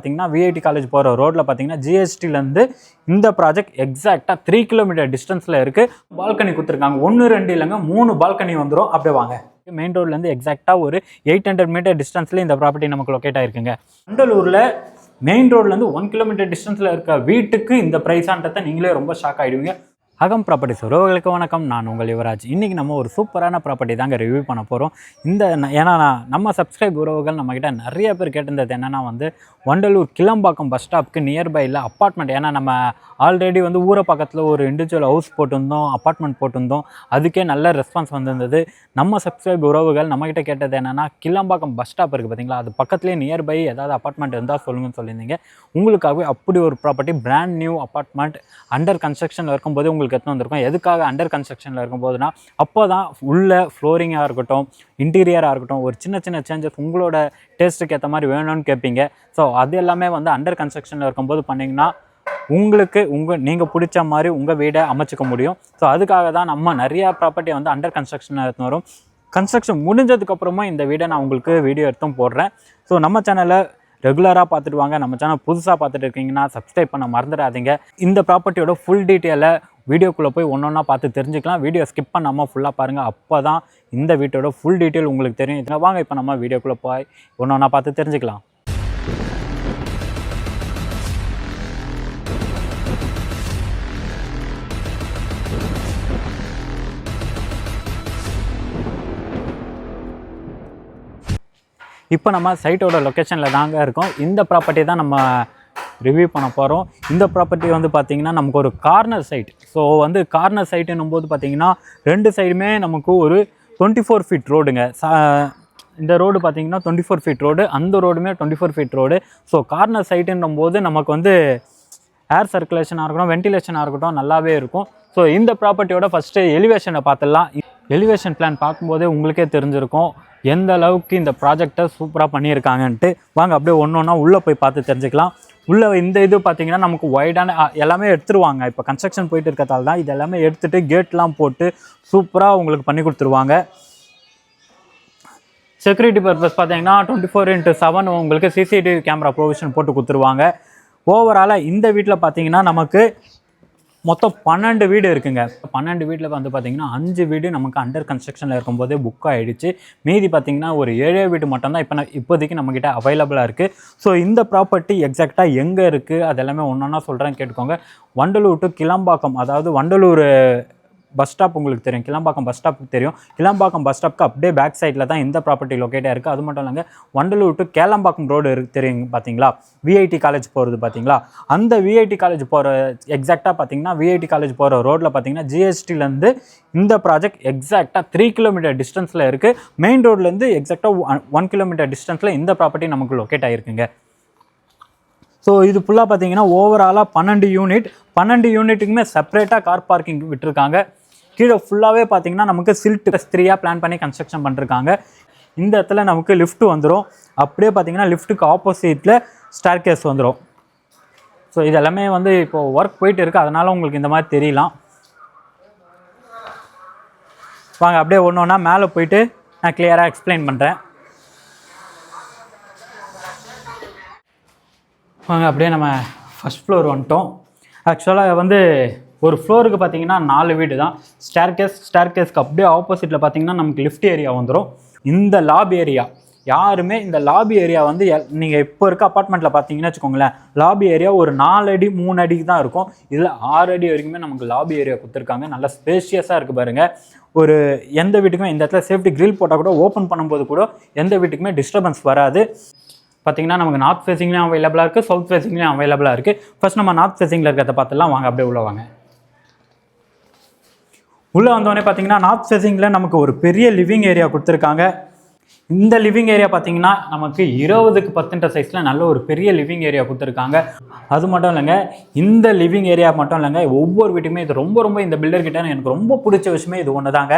பார்த்தீங்கன்னா VIT college போகிற ரோட்டில் பார்த்தீங்கன்னா ஜிஎஸ்டிலேருந்து இந்த ப்ராஜெக்ட் எக்ஸாக்டாக 3 கிலோமீட்டர் டிஸ்டன்ஸில் இருக்குது. பால்கனி கொடுத்துருக்காங்க. 1 2 இல்லைங்க 3 பால்கனி வந்துடும். அப்படியே வாங்க. மெயின் ரோட்லேருந்து எக்ஸாக்டாக ஒரு 800 மீட்டர் டிஸ்டன்ஸில் இந்த ப்ராப்பர்ட்டி நமக்கு லொக்கேட் ஆகிருக்குங்க. வண்டலூரில் மெயின் ரோட்லேருந்து 1 கிலோமீட்டர் டிஸ்டன்ஸில் இருக்க வீட்டுக்கு இந்த ப்ரைஸான்றதை நீங்களே ரொம்ப ஷாக் ஆகிடுவீங்க. அகம் ப்ராப்பர்ட்டிஸ் உறவுகளுக்கு வணக்கம். நான் உங்கள் யுவராஜ். இன்றைக்கி நம்ம ஒரு சூப்பரான ப்ராப்பர்ட்டி தாங்க ரிவ்யூ பண்ண போகிறோம். ஏன்னா நம்ம சப்ஸ்கிரைப் உறவுகள் நம்மக்கிட்ட நிறைய பேர் கேட்டிருந்தது என்னென்னா வண்டலூர் கிளம்பாக்கம் பஸ் ஸ்டாப்புக்கு நியர்பையில் அப்பார்ட்மெண்ட். ஏன்னா நம்ம ஆல்ரெடி ஊரை பக்கத்தில் ஒரு இண்டிவிஜுவல் ஹவுஸ் போட்டிருந்தோம், அப்பார்ட்மெண்ட் போட்டிருந்தோம். அதுக்கே நல்ல ரெஸ்பான்ஸ் வந்திருந்தது. நம்ம சப்ஸ்கிரைப் உறவுகள் நம்மக்கிட்ட கேட்டது என்னென்னா கிளம்பாக்கம் பஸ் ஸ்டாப் இருக்குது பார்த்தீங்களா, அது பக்கத்துலேயே நியர்பை ஏதாவது அப்பார்ட்மெண்ட் இருந்தால் சொல்லுங்கன்னு சொல்லியிருந்தீங்க. உங்களுக்காகவே அப்படி ஒரு property brand new apartment under கன்ஸ்ட்ரக்ஷனில் இருக்கும்போது உங்களுக்கு எத்தனை வந்திருக்கும். எதுக்காக அண்டர் கன்ஸ்ட்ரக்ஷனில் இருக்கும்போதுனா அப்போ தான் உள்ள ஃப்ளோரிங்காக இருக்கட்டும், இன்டீரியராக இருக்கட்டும், ஒரு சின்ன சின்ன சேஞ்சஸ் உங்களோட டேஸ்ட்டுக்கு ஏற்ற மாதிரி வேணும்னு கேட்பீங்க. ஸோ அது எல்லாமே அண்டர் கன்ஸ்ட்ரக்ஷனில் இருக்கும்போது பண்ணிங்கன்னா உங்களுக்கு நீங்கள் பிடிச்ச மாதிரி உங்கள் வீடை அமைச்சிக்க முடியும். ஸோ அதுக்காக தான் நம்ம நிறையா ப்ராப்பர்ட்டி அண்டர் கன்ஸ்ட்ரக்ஷனில் எடுத்து வரும். கன்ஸ்ட்ரக்ஷன் முடிஞ்சதுக்கப்புறமா இந்த வீடை நான் உங்களுக்கு வீடியோ எடுத்தும் போடுறேன். ஸோ நம்ம சேனலை ரெகுலராக பார்த்துட்டு வாங்க. நம்ம சேனல் புதுசாக பார்த்துட்டு இருக்கீங்கன்னா சப்ஸ்கிரைப் பண்ண மறந்துடாதீங்க. இந்த ப்ராப்பர்ட்டியோட ஃபுல் டீட்டெயிலை வீடியோக்குள்ளே போய் ஒன்றா பார்த்து தெரிஞ்சுக்கலாம். வீடியோ ஸ்கிப் பண்ணாமல் ஃபுல்லாக பாருங்கள். அப்போ தான் இந்த வீட்டோட ஃபுல் டீட்டெயில் உங்களுக்கு தெரியும். வாங்க இப்போ நம்ம வீடியோக்குள்ளே போய் ஒன்றா பார்த்து தெரிஞ்சுக்கலாம். இப்போ நம்ம சைட்டோட லொக்கேஷனில் தாங்க இருக்கோம். இந்த ப்ராப்பர்ட்டி தான் நம்ம ரிவ்யூ பண்ண போகிறோம். இந்த ப்ராப்பர்ட்டி பார்த்திங்கன்னா நமக்கு ஒரு கார்னர் சைட். ஸோ கார்னர் சைட்டுன்னும் போது பார்த்திங்கன்னா 2 சைடுமே நமக்கு ஒரு 24 ஃபீட் ரோடுங்க. இந்த ரோடு பார்த்திங்கன்னா 24 ஃபீட் ரோடு, அந்த ரோடுமே 24 ஃபீட் ரோடு. ஸோ கார்னர் சைட்டுன்னும் போது நமக்கு ஏர் சர்க்குலேஷனாக இருக்கட்டும், வென்டிலேஷனாக இருக்கட்டும் நல்லாவே இருக்கும். ஸோ இந்த ப்ராப்பர்ட்டியோட ஃபஸ்ட்டு எலிவேஷனை பார்த்துடலாம். எலிவேஷன் பிளான் பார்க்கும்போதே உங்களுக்கே தெரிஞ்சிருக்கும் எந்த அளவுக்கு இந்த ப்ராஜெக்டை சூப்பராக பண்ணியிருக்காங்கன்ட்டு. வாங்க அப்படியே ஒன்று உள்ளே போய் பார்த்து தெரிஞ்சுக்கலாம். உள்ளே இந்த இது பார்த்திங்கன்னா நமக்கு வைடான எல்லாமே எடுத்துருவாங்க. இப்போ கன்ஸ்ட்ரக்ஷன் போயிட்டு இருக்கிறதால தான் இது எல்லாமே எடுத்துகிட்டு கேட்லாம் போட்டு சூப்பராக உங்களுக்கு பண்ணி கொடுத்துருவாங்க. செக்யூரிட்டி பர்பஸ் பார்த்திங்கன்னா 24/7 உங்களுக்கு சிசிடிவி கேமரா ப்ரொவிஷன் போட்டு கொடுத்துருவாங்க. ஓவராலாக இந்த வீட்டில் பார்த்திங்கன்னா நமக்கு மொத்தம் 12 வீடு இருக்குங்க. 12 வீட்டில் பார்த்திங்கன்னா 5 வீடு நமக்கு அண்டர் கன்ஸ்ட்ரக்ஷனில் இருக்கும்போதே புக் ஆகிடுச்சு. மீதி பார்த்திங்கன்னா ஒரு 7 வீடு மட்டும்தான் இப்போதைக்கு நம்மக்கிட்ட அவைலபிளாக இருக்குது. ஸோ இந்த ப்ராப்பர்ட்டி எக்ஸாக்டாக எங்கே இருக்குது அதெல்லாமே ஒன்றா சொல்கிறேன், கேட்டுக்கோங்க. வண்டலூர் டு கிளம்பாக்கம், அதாவது வண்டலூர் பஸ் ஸ்டாப் உங்களுக்கு தெரியும், கிளம்பாக்கம் பஸ் ஸ்டாப் தெரியும். கிளம்பாக்கம் பஸ் ஸ்டாப்க்கு அப்படியே பேக் சைடில் தான் இந்த ப்ராப்பர்ட்டி லொக்கேட்டாக இருக்குது. அது மட்டும் இல்லைங்க, வண்டலூர் டு கேளம்பாக்கம் ரோடு தெரியும் பார்த்தீங்களா, விஐடி காலேஜ் போகிறது பார்த்தீங்களா, அந்த விஐடி காலேஜ் போகிற எக்ஸாக்டாக பார்த்தீங்கன்னா விஐடி காலேஜ் போகிற ரோட்டில் பார்த்தீங்கன்னா ஜிஎஸ்டிலேருந்து இந்த ப்ராஜெக்ட் எக்ஸாக்டாக 3 கிலோமீட்டர் டிஸ்டன்ஸில் இருக்குது. மெயின் ரோட்லேருந்து எக்ஸாக்டாக 1 கிலோமீட்டர் டிஸ்டன்ஸில் இந்த ப்ராப்பர்ட்டி நமக்கு லொக்கேட் ஆகிருக்குங்க. ஸோ இது ஃபுல்லாக பார்த்தீங்கன்னா ஓவராலாக 12 யூனிட். 12 யூனிட்டுக்குமே செப்பரேட்டாக கார் பார்க்கிங் விட்டுருக்காங்க. கீழே ஃபுல்லாகவே பார்த்தீங்கன்னா நமக்கு சில்ட் 3 பிளான் பண்ணி கன்ஸ்ட்ரக்ஷன் பண்ணிருக்காங்க. இந்த இடத்துல நமக்கு லிஃப்ட் வந்துடும். அப்படியே பார்த்தீங்கன்னா லிஃப்ட்டுக்கு ஆப்போசிட்டில் ஸ்டேர் கேஸ் வந்துடும். ஸோ இது எல்லாமே இப்போது ஒர்க் போயிட்டு இருக்குது, அதனால் உங்களுக்கு இந்த மாதிரி தெரியலாம். வாங்க அப்படியே ஒன்றா மேலே போயிட்டு நான் கிளியராக எக்ஸ்பிளைன் பண்ணுறேன். வாங்க அப்படியே நம்ம ஃபஸ்ட் ஃப்ளோர் வந்துட்டோம். ஆக்சுவலாக ஒரு ஃப்ளோருக்கு பார்த்தீங்கன்னா 4 வீடு தான். ஸ்டேர் கேஸ்க்கு அப்படியே ஆப்போசிட்டில் பார்த்தீங்கன்னா நமக்கு லிஃப்ட் ஏரியா வந்துடும். இந்த லாபி ஏரியா யாருமே இந்த லாபி ஏரியா நீங்கள் இப்போ இருக்க அப்பார்ட்மெண்ட்டில் பார்த்தீங்கன்னா வச்சுக்கோங்களேன், லாபி ஏரியா ஒரு 4 அடி 3 அடிக்கு தான் இருக்கும். இதில் 6 அடி வரைக்குமே நமக்கு லாபி ஏரியா கொடுத்துருக்காங்க. நல்லா ஸ்பேஷியஸாக இருக்குது பாருங்கள். ஒரு எந்த வீட்டுக்குமே இந்த இடத்துல சேஃப்டி கிரில் போட்டால் கூட ஓப்பன் பண்ணும்போது கூட எந்த வீட்டுக்குமே டிஸ்டர்பன்ஸ் வராது. பார்த்திங்கன்னா நமக்கு நார்த் ஃபேஸிங்லேயும் அவைலபிளாக இருக்குது, சவுத் ஃபேஸிங்லேயும் அவைலபிளாக இருக்குது. ஃபர்ஸ்ட் நம்ம நார்த் ஃபேஸிங்கில் இருக்கிறத பார்த்துலாம். வாங்க அப்படியே உள்ளே வாங்க. உள்ளே வந்தோடனே பார்த்தீங்கன்னா நார்த் ஃபேஸிங்கில் நமக்கு ஒரு பெரிய லிவிங் ஏரியா கொடுத்துருக்காங்க. இந்த லிவிங் ஏரியா பார்த்தீங்கன்னா நமக்கு 20க்கு 10 சைஸில் நல்ல ஒரு பெரிய லிவிங் ஏரியா கொடுத்துருக்காங்க. அது மட்டும் இல்லைங்க, இந்த லிவிங் ஏரியா மட்டும் இல்லைங்க, ஒவ்வொரு வீட்டுமே இது ரொம்ப இந்த பில்டர்கிட்ட எனக்கு ரொம்ப பிடிச்ச விஷயமே இது ஒன்று தாங்க.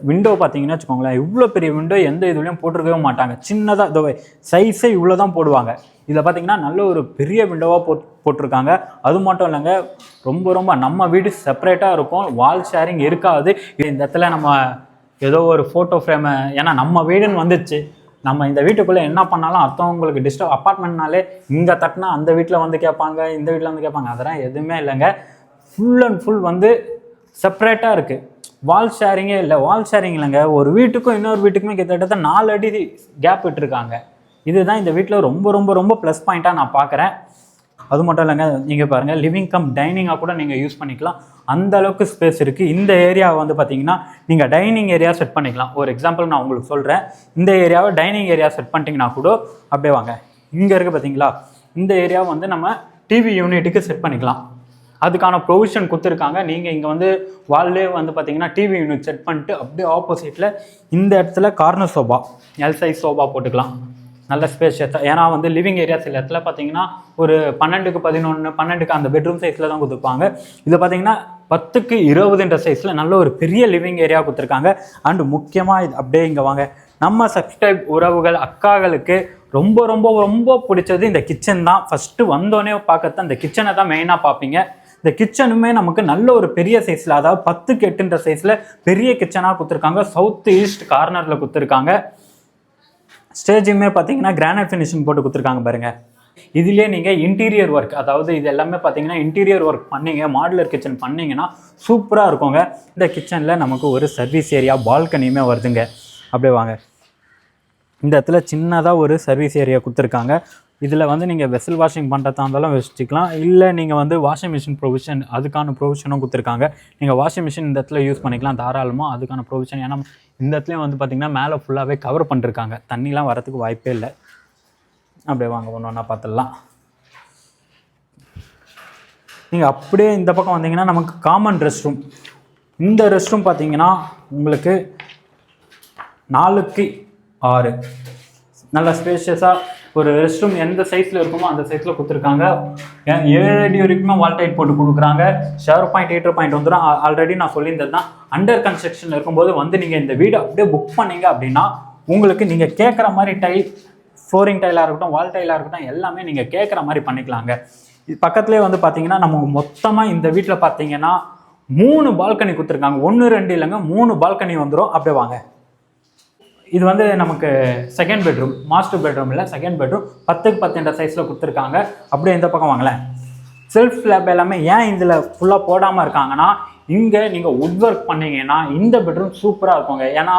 விண்டோ பார்த்தீங்கன்னா வச்சுக்கோங்களேன், இவ்வளோ பெரிய விண்டோ எந்த இதுலேயும் போட்டிருக்கவே மாட்டாங்க. சின்னதாக சைஸே இவ்வளோ தான் போடுவாங்க. இதில் பார்த்தீங்கன்னா நல்ல ஒரு பெரிய விண்டோவாக போட்டிருக்காங்க. அது மட்டும் இல்லைங்க, ரொம்ப நம்ம வீடு செப்பரேட்டாக இருக்கும், வால் ஷேரிங் இருக்காது. இந்த இடத்துல நம்ம ஏதோ ஒரு ஃபோட்டோ ஃப்ரேமு, ஏன்னா நம்ம வீடுன்னு வந்துச்சு, நம்ம இந்த வீட்டுக்குள்ளே என்ன பண்ணாலும் அடுத்தவங்களுக்கு டிஸ்டர்ப். அப்பார்ட்மெண்ட்னாலே இங்கே தட்டினா அந்த வீட்டில் வந்து கேட்பாங்க, இந்த வீட்டில் வந்து கேட்பாங்க. அதெல்லாம் எதுவுமே இல்லைங்க. ஃபுல் அண்ட் ஃபுல் வந்து செப்பரேட்டாக இருக்குது. வால் ஷேரிங்கே இல்லை. வால் ஷேரிங் இல்லைங்க, ஒரு வீட்டுக்கும் இன்னொரு வீட்டுக்குமே கிட்டத்தட்ட 4 அடி கேப் விட்டுருக்காங்க. இதுதான் இந்த வீட்டில் ரொம்ப ரொம்ப ரொம்ப ப்ளஸ் பாயிண்ட்டாக நான் பார்க்குறேன். அது மட்டும் இல்லைங்க, நீங்கள் பாருங்கள், லிவிங் கம் டைனிங்காக கூட நீங்கள் யூஸ் பண்ணிக்கலாம். அந்த அளவுக்கு ஸ்பேஸ் இருக்குது. இந்த ஏரியாவை வந்து பார்த்தீங்கன்னா நீங்கள் டைனிங் ஏரியா செட் பண்ணிக்கலாம். ஒரு எக்ஸாம்பிள் நான் உங்களுக்கு சொல்கிறேன். இந்த ஏரியாவை டைனிங் ஏரியா செட் பண்ணிட்டீங்கன்னா கூட அப்படியே வாங்க, இங்கே இருக்குது பார்த்தீங்களா, இந்த ஏரியாவை வந்து நம்ம டிவி யூனிட்டுக்கு செட் பண்ணிக்கலாம். அதுக்கான ப்ரொவிஷன் கொடுத்துருக்காங்க. நீங்கள் இங்கே வந்து வால்லே வந்து பார்த்தீங்கன்னா டிவி யூனிட் செட் பண்ணிட்டு அப்படியே ஆப்போசிட்டில் இந்த இடத்துல corner sofa, L size sofa போட்டுக்கலாம். நல்ல ஸ்பேஷியஸாக. ஏன்னா வந்து லிவிங் ஏரியா சில இடத்துல பார்த்தீங்கன்னா ஒரு 12க்கு 11, 12க்கு அந்த பெட்ரூம் சைஸில் தான் கொடுத்துருப்பாங்க. இதில் பார்த்தீங்கன்னா 10க்கு 20ன்ற சைஸில் நல்ல ஒரு பெரிய லிவிங் ஏரியா கொடுத்துருக்காங்க. அண்டு முக்கியமாக இது அப்படியே இங்கே வாங்க, நம்ம சப்ஸ்கிரைப் உறவுகள் அக்காக்களுக்கு ரொம்ப ரொம்ப ரொம்ப பிடிச்சது இந்த கிச்சன் தான். ஃபஸ்ட்டு வந்தோடனே பார்க்கறது அந்த கிச்சனை தான் மெயினாக பார்ப்பீங்க. இந்த கிச்சனுமே நமக்கு நல்ல ஒரு பெரிய சைஸில், அதாவது 10க்கு 8ன்ற சைஸில் பெரிய கிச்சனாக கொடுத்துருக்காங்க. சவுத் ஈஸ்ட் கார்னரில் கொடுத்துருக்காங்க. ஸ்டேஜுமே பார்த்தீங்கன்னா கிரானைட் ஃபினிஷிங் போட்டு கொடுத்துருக்காங்க பாருங்கள். இதுலேயே நீங்கள் இன்டீரியர் ஒர்க், அதாவது இது எல்லாமே பார்த்தீங்கன்னா இன்டீரியர் ஒர்க் பண்ணிங்க, மாடுலர் கிச்சன் பண்ணிங்கன்னா சூப்பராக இருக்குங்க. இந்த கிச்சனில் நமக்கு ஒரு சர்வீஸ் ஏரியா, பால்கனியுமே வருதுங்க. அப்படியே வாங்க, இந்த இடத்துல சின்னதாக ஒரு சர்வீஸ் ஏரியா கொடுத்துருக்காங்க. இதில் வந்து நீங்கள் வெசல் வாஷிங் பண்ணுறதா இருந்தாலும் வச்சுக்கலாம், இல்லை நீங்கள் வந்து வாஷிங் மிஷின் ப்ரொவிஷன் அதுக்கான ப்ரொவிஷனும் கொடுத்துருக்காங்க. நீங்கள் வாஷிங் மிஷின் இந்த இடத்துல யூஸ் பண்ணிக்கலாம் தாராளமாக, அதுக்கான ப்ரொவிஷன். ஏன்னா இந்த இடத்துலையும் வந்து பார்த்திங்கன்னா மேலே ஃபுல்லாகவே கவர் பண்ணிருக்காங்க, தண்ணிலாம் வரத்துக்கு வாய்ப்பே இல்லை. அப்படியே வாங்க, ஒன்று ஒன்றா பார்த்துடலாம். நீங்கள் அப்படியே இந்த பக்கம் வந்தீங்கன்னா நமக்கு காமன் ரெஸ்ட் ரூம். இந்த ரெஸ்ட் ரூம் பார்த்தீங்கன்னா உங்களுக்கு 4க்கு 6 நல்ல ஸ்பேஷியஸாக ஒரு ரெஸ்ட் ரூம் எந்த சைஸில் இருக்குமோ அந்த சைஸில் கொடுத்துருக்காங்க. 7 அடி வரைக்குமே வால் டைட் போட்டு கொடுக்குறாங்க. ஷவர் பாயிண்ட், ஹீட்டர் பாயிண்ட் வந்துடும். ஆல்ரெடி நான் சொல்லியிருந்தது தான், அண்டர் கன்ஸ்ட்ரக்ஷன் இருக்கும்போது வந்து நீங்கள் இந்த வீடு அப்படியே புக் பண்ணீங்க அப்படின்னா உங்களுக்கு நீங்கள் கேட்குற மாதிரி டைல், ஃப்ளோரிங் டைலாக இருக்கட்டும், வால் டைலாக இருக்கட்டும், எல்லாமே நீங்கள் கேட்குற மாதிரி பண்ணிக்கலாங்க. பக்கத்துலேயே வந்து பார்த்தீங்கன்னா நம்ம மொத்தமாக இந்த வீட்டில் பார்த்தீங்கன்னா 3 பால்கனி கொடுத்துருக்காங்க. 1 2 இல்லைங்க, 3 பால்கனி வந்துடும். அப்படியே வாங்க, இது வந்து நமக்கு செகண்ட் பெட்ரூம், மாஸ்டர் பெட்ரூம் இல்லை, செகண்ட் பெட்ரூம். 10க்கு 10 சைஸில் கொடுத்துருக்காங்க. அப்படியே இந்த பக்கம் வாங்கலேன், செல்ஃப் ஸ்லாப் எல்லாமே ஏன் இதில் ஃபுல்லாக போடாமல் இருக்காங்கன்னா, இங்கே நீங்கள் வுட் ஒர்க் பண்ணிங்கன்னா இந்த பெட்ரூம் சூப்பராக இருக்குங்க. ஏன்னா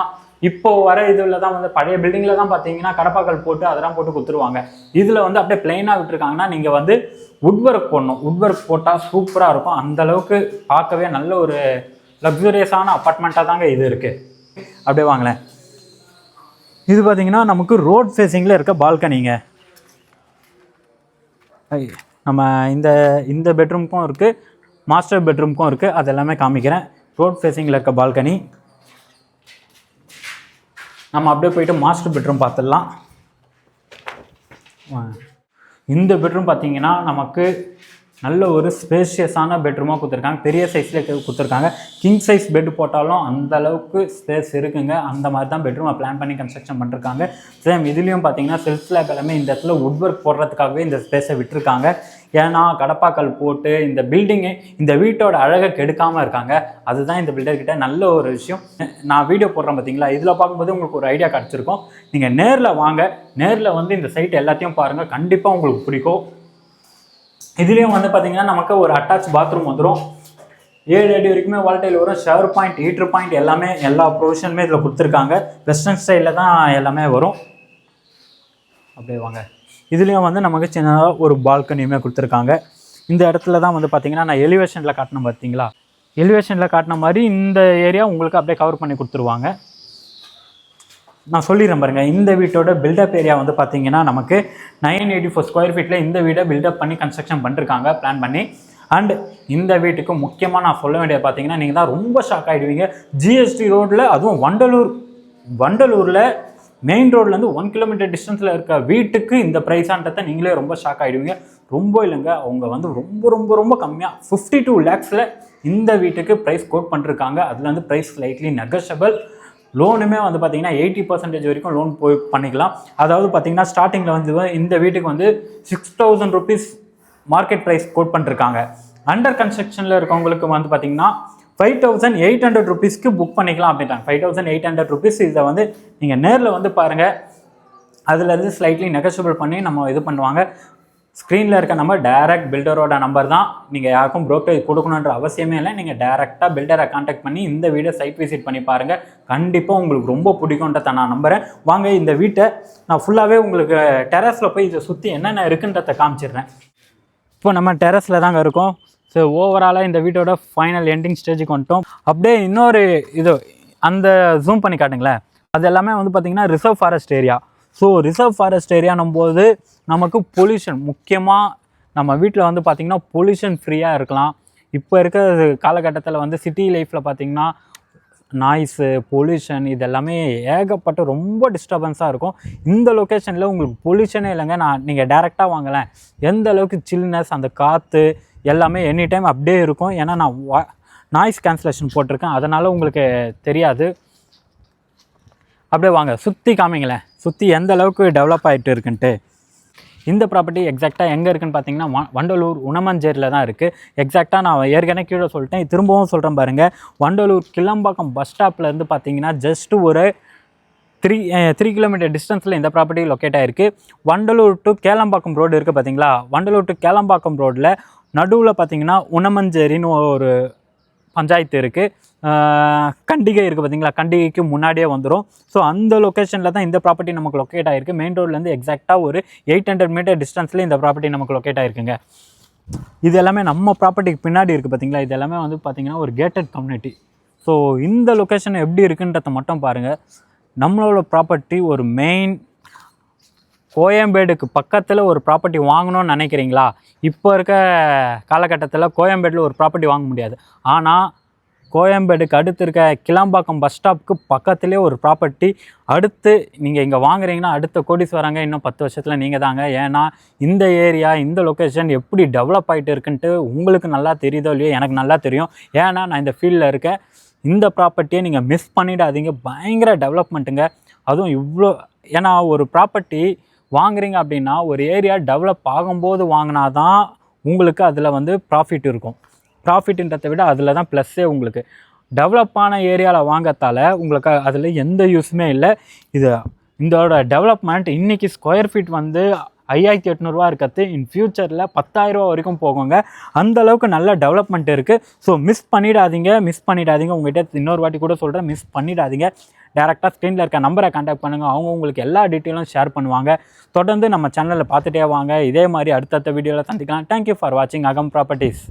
இப்போ வர இதில் தான் வந்து பழைய பில்டிங்கில் தான் பார்த்தீங்கன்னா கடப்பாக்கள் போட்டு அதெல்லாம் போட்டு கொடுத்துருவாங்க. இதில் வந்து அப்படியே பிளெயினாக விட்டுருக்காங்கன்னா நீங்கள் வந்து வுட் ஒர்க் போடணும். வுட் ஒர்க் போட்டால் சூப்பராக இருக்கும். அந்தளவுக்கு பார்க்கவே நல்ல ஒரு லக்ஸுரியஸான அப்பார்ட்மெண்ட்டாக தாங்க இது இருக்குது. அப்படியே வாங்கலேன், இது பார்த்தீங்கன்னா நமக்கு ரோட் ஃபேஸிங்கில் இருக்க பால்கனிங்க. நம்ம இந்த பெட்ரூமுக்கும் இருக்குது, மாஸ்டர் பெட்ரூமுக்கும் இருக்குது. அது எல்லாமே காமிக்கிறேன். ரோட் ஃபேஸிங்கில் இருக்க பால்கனி. நம்ம அப்படியே போயிட்டு மாஸ்டர் பெட்ரூம் பார்த்துடலாம். இந்த பெட்ரூம் பார்த்தீங்கன்னா நமக்கு நல்ல ஒரு ஸ்பேஷியஸான பெட்ரூமாக கொடுத்துருக்காங்க. பெரிய சைஸில் கொடுத்துருக்காங்க. கிங் சைஸ் பெட் போட்டாலும் அந்த அளவுக்கு ஸ்பேஸ் இருக்குங்க. அந்த மாதிரி தான் பெட்ரூமை பிளான் பண்ணி கன்ஸ்ட்ரக்ஷன் பண்ணிருக்காங்க. சேம் இதுலேயும் பார்த்தீங்கன்னா செல்ஃப் ஸ்லாப் எல்லாமே இந்த இடத்துல வுட் ஒர்க் போடுறதுக்காகவே இந்த ஸ்பேஸை விட்டுருக்காங்க. ஏன்னா கடப்பாக்கல் போட்டு இந்த பில்டிங்கு, இந்த வீட்டோட அழகை கெடுக்காமல் இருக்காங்க. அதுதான் இந்த பில்டர்கிட்ட நல்ல ஒரு விஷயம். நான் வீடியோ போடுறேன் பார்த்தீங்களா, இதில் பார்க்கும்போது உங்களுக்கு ஒரு ஐடியா கிடச்சிருக்கும். நீங்கள் நேரில் வாங்க, நேரில் வந்து இந்த சைட் எல்லாத்தையும் பாருங்கள், கண்டிப்பாக உங்களுக்கு பிடிக்கும். இதுலேயும் வந்து பார்த்தீங்கன்னா நமக்கு ஒரு அட்டாச் பாத்ரூம் வந்துடும். 7 அடி வரைக்குமே வால்டைல் வரும். ஷவர் பாயிண்ட், ஹீட்டர் பாயிண்ட் எல்லாமே, எல்லா ப்ரொவிஷனுமே இதில் கொடுத்துருக்காங்க. வெஸ்டர்ன் ஸ்டைலில் தான் எல்லாமே வரும். அப்படியே வாங்க, இதுலேயும் வந்து நமக்கு சின்னதாக ஒரு பால்கனியுமே கொடுத்துருக்காங்க. இந்த இடத்துல தான் வந்து பார்த்தீங்கன்னா நான் எலிவேஷனில் காட்டினேன் பார்த்தீங்களா, எலிவேஷனில் காட்டின மாதிரி இந்த ஏரியா உங்களுக்கு அப்படியே கவர் பண்ணி கொடுத்துருவாங்க. நான் சொல்லிடுறேன் பாருங்கள், இந்த வீட்டோட பில்டப் ஏரியா வந்து பார்த்தீங்கன்னா நமக்கு 984 ஸ்கொயர் ஃபீட்டில் இந்த வீடை பில்டப் பண்ணி கன்ஸ்ட்ரக்ஷன் பண்ணிருக்காங்க, பிளான் பண்ணி. அண்ட் இந்த வீட்டுக்கு முக்கியமாக நான் சொல்ல வேண்டியது பார்த்தீங்கன்னா, நீங்கள் தான் ரொம்ப ஷாக் ஆகிடுவீங்க. ஜிஎஸ்டி ரோட்டில், அதுவும் வண்டலூரில் மெயின் ரோட்லேருந்து 1 கிலோமீட்டர் டிஸ்டன்ஸில் இருக்க வீட்டுக்கு இந்த ப்ரைஸான்றதை நீங்களே ரொம்ப ஷாக் ஆகிடுவீங்க. ரொம்ப இல்லைங்க, அவங்க வந்து ரொம்ப ரொம்ப ரொம்ப கம்மியாக 52 lakhஸில் இந்த வீட்டுக்கு ப்ரைஸ் கோட் பண்ணிருக்காங்க. அதில் வந்து ப்ரைஸ் ஸ்லைட்லி நெகோஷியபிள். லோனுமே வந்து பார்த்தீங்கன்னா 80% வரைக்கும் லோன் போய் பண்ணிக்கலாம். அதாவது பார்த்தீங்கன்னா ஸ்டார்டிங்கில் வந்து இந்த வீட்டுக்கு வந்து 6,000 rupees மார்க்கெட் ப்ரைஸ் கோட் பண்ணிருக்காங்க. அண்டர் கன்ஸ்ட்ரக்ஷனில் இருக்கவங்களுக்கு வந்து பார்த்தீங்கன்னா 5,800 rupeesக்கு புக் பண்ணிக்கலாம் அப்படின்ட்டாங்க. 5,800 rupees. இதை வந்து நீங்கள் நேரில் வந்து பாருங்கள், அதுலேருந்து ஸ்லைட்லி நெகோஷியபிள் பண்ணி நம்ம இது பண்ணுவாங்க. ஸ்க்ரீனில் இருக்க நம்பர் டைரக்ட் பில்டரோட நம்பர் தான். நீங்கள் யாருக்கும் ப்ரோக்கரேஜ் கொடுக்கணுன்ற அவசியமே இல்லை. நீங்கள் டேரெக்டாக பில்டரை கான்டாக்ட் பண்ணி இந்த வீடை சைட் விசிட் பண்ணி பாருங்கள். கண்டிப்பாக உங்களுக்கு ரொம்ப பிடிக்கும்ன்றத நான் நம்புகிறேன். வாங்க இந்த வீட்டை நான் ஃபுல்லாகவே உங்களுக்கு டெரஸில் போய் இதை சுற்றி என்னென்ன இருக்குன்றதை காமிச்சிடுறேன். இப்போ நம்ம டெரஸில் தாங்க இருக்கோம். ஸோ ஓவராலாக இந்த வீட்டோட ஃபைனல் எண்டிங் ஸ்டேஜுக்கு வந்துட்டோம். அப்படியே இன்னொரு இது அந்த ஜூம் பண்ணி காட்டுங்களேன். அது எல்லாமே வந்து பார்த்திங்கன்னா reserve forest area. So reserve forest ஏரியானும் போது நமக்கு பொல்யூஷன் முக்கியமாக நம்ம வீட்டில் வந்து பார்த்திங்கன்னா பொல்யூஷன் ஃப்ரீயாக இருக்கலாம். இப்போ இருக்கிற காலகட்டத்தில் வந்து சிட்டி லைஃப்பில் பார்த்திங்கன்னா நாய்ஸு பொல்யூஷன் இது எல்லாமே ஏகப்பட்ட ரொம்ப டிஸ்டர்பன்ஸாக இருக்கும். இந்த லொக்கேஷனில் உங்களுக்கு பொல்யூஷனே இல்லைங்க. நீங்கள் டேரெக்டாக வாங்கலேன், எந்த அளவுக்கு சில்னஸ் அந்த காற்று எல்லாமே எனி டைம் அப்படியே இருக்கும். ஏன்னா நான் நாய்ஸ் கேன்சலேஷன் போட்டிருக்கேன், அதனால் உங்களுக்கு தெரியாது. அப்படியே வாங்க சுற்றி காமிங்களேன், சுற்றி எந்த அளவுக்கு டெவலப் ஆகிட்டு இருக்குன்ட்டு. இந்த ப்ராப்பர்ட்டி எக்ஸாக்டாக எங்கே இருக்குதுன்னு பார்த்தீங்கன்னா வண்டலூர் உணமஞ்சேரியில் தான் இருக்குது. எக்ஸாக்டாக நான் ஏற்கனவே கீழே சொல்லிட்டேன், திரும்பவும் சொல்கிறேன் பாருங்கள். வண்டலூர் கிளம்பாக்கம் பஸ் ஸ்டாப்லேருந்து பார்த்தீங்கன்னா ஜஸ்ட்டு ஒரு 3 கிலோமீட்டர் டிஸ்டன்ஸில் இந்த ப்ராப்பர்ட்டி லொக்கேட் ஆகிருக்கு. வண்டலூர் டு கேளம்பாக்கம் ரோடு இருக்குது பார்த்தீங்களா, வண்டலூர் டு கேளம்பாக்கம் ரோட்டில் நடுவில் பார்த்தீங்கன்னா உணமஞ்சேரின்னு ஒரு பஞ்சாயத்து இருக்குது. கண்டிகை இருக்குது பார்த்தீங்களா, கண்டிகைக்கு முன்னாடியே வந்துடும். ஸோ அந்த லொக்கேஷனில் தான் இந்த ப்ராப்பர்ட்டி நமக்கு லொக்கேட் ஆகிருக்கு. மெயின் ரோட்லேருந்து எக்ஸாக்டாக ஒரு 800 மீட்டர் டிஸ்டன்ஸில் இந்த ப்ராப்பர்ட்டி நமக்கு லொக்கேட் ஆகிருக்குங்க. இது எல்லாமே நம்ம ப்ராப்பர்ட்டிக்கு பின்னாடி இருக்குது பார்த்தீங்களா, இது எல்லாமே வந்து பார்த்திங்கன்னா ஒரு கேட்டட் கம்யூனிட்டி. ஸோ இந்த லொக்கேஷன் எப்படி இருக்குன்றத மட்டும் பாருங்கள். நம்மளோட ப்ராப்பர்ட்டி ஒரு மெயின் கோயம்பேடுக்கு பக்கத்தில் ஒரு ப்ராப்பர்ட்டி வாங்கணும்னு நினைக்கிறீங்களா? இப்போ இருக்க காலகட்டத்தில் கோயம்பேடில் ஒரு ப்ராப்பர்ட்டி வாங்க முடியாது. ஆனால் கோயம்பேடுக்கு அடுத்து இருக்க கிளம்பாக்கம் பஸ் ஸ்டாப்புக்கு பக்கத்துலேயே ஒரு ப்ராப்பர்ட்டி அடுத்து நீங்கள் இங்கே வாங்குறீங்கன்னா அடுத்த கோடீஸ்வரங்க இன்னும் 10 வருஷத்தில் நீங்கள் தாங்க. ஏன்னா இந்த ஏரியா இந்த லொக்கேஷன் எப்படி டெவலப் ஆகிட்டு இருக்குன்ட்டு உங்களுக்கு நல்லா தெரியுதோ இல்லையோ, எனக்கு நல்லா தெரியும். ஏன்னா நான் இந்த ஃபீல்டில் இருக்கேன். இந்த ப்ராப்பர்ட்டியை நீங்கள் மிஸ் பண்ணிடாதீங்க, பயங்கர டெவலப்மெண்ட்டுங்க. அதுவும் இவ்வளோ, ஏன்னா ஒரு ப்ராப்பர்ட்டி வாங்குறீங்க அப்படின்னா ஒரு ஏரியா டெவலப் ஆகும்போது வாங்கினா தான் உங்களுக்கு அதில் வந்து ப்ராஃபிட் இருக்கும். ப்ராஃபிட்ன்றதை விட அதில் தான் ப்ளஸ்ஸே. உங்களுக்கு டெவலப்பான ஏரியாவில் வாங்கத்தால் உங்களுக்கு அதில் எந்த யூஸுமே இல்லை. இதோட டெவலப்மெண்ட் இன்றைக்கி ஸ்கொயர் ஃபீட் வந்து 5800 இருக்கிறது இன் ஃப்யூச்சரில் 10,000 வரைக்கும் போகுங்க. அந்தளவுக்கு நல்ல டெவலப்மெண்ட் இருக்குது. ஸோ மிஸ் பண்ணிடாதீங்க. உங்கள்கிட்ட இன்னொரு வாட்டி கூட சொல்கிறேன், மிஸ் பண்ணிடாதீங்க. டேரெக்டாக ஸ்க்ரீனில் இருக்க நம்பரை கான்டாக்ட் பண்ணுங்கள். அவங்க உங்களுக்கு எல்லா டீட்டெயிலும் ஷேர் பண்ணுவாங்க. தொடர்ந்து நம்ம சேனலில் பார்த்துட்டே வாங்க. இதே மாதிரி அடுத்தடுத்த வீடியோவில் சந்திக்கலாம். தேங்க்யூ ஃபார் வாட்சிங் அகம் ப்ராப்பர்ட்டிஸ்.